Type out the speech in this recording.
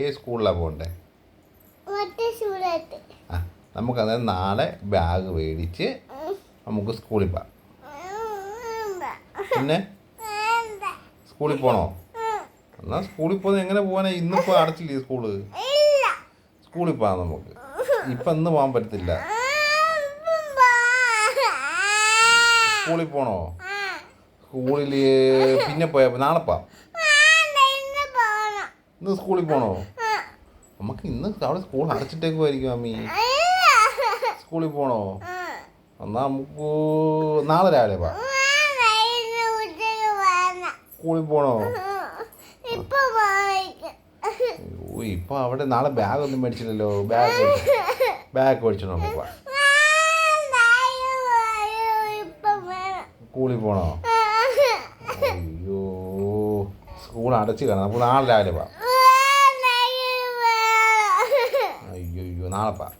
ഏത് സ്കൂളിലാണ് പോകണ്ടേ? ആ നമുക്കത് നാളെ ബാഗ് മേടിച്ച് നമുക്ക് സ്കൂളിൽ പോകാം. പിന്നെ സ്കൂളിൽ പോകണോ? എന്നാൽ സ്കൂളിൽ പോകുന്നത് എങ്ങനെ പോകാനാ? ഇന്നിപ്പോൾ അടച്ചില്ലേ സ്കൂള്? സ്കൂളിൽ പോകാം നമുക്ക്. ഇപ്പം ഇന്ന് പോകാൻ പറ്റത്തില്ല. സ്കൂളിൽ പോകണോ? സ്കൂളിൽ പിന്നെ പോയാൽ നാളെ പോവാം. ഇന്ന് സ്കൂളിൽ പോകണോ? നമുക്ക് ഇന്ന് അവിടെ സ്കൂൾ അടച്ചിട്ടേക്കുമായിരിക്കും അമ്മി. സ്കൂളിൽ പോകണോ? എന്നാൽ നമുക്ക് നാളെ രാവിലെ പോവാം. സ്കൂളിൽ പോകണോ? ഓ ഇപ്പം അവിടെ നാളെ ബാഗൊന്നും മേടിച്ചില്ലല്ലോ. ബാഗ് മേടിച്ചോ നമുക്ക് പോവാം. സ്കൂളിൽ പോകണോ? അയ്യോ സ്കൂൾ അടച്ച് കാണാം. നമുക്ക് നാളെ രാവിലെ പോവാം. അയ്യോ നാളെ പോവാം.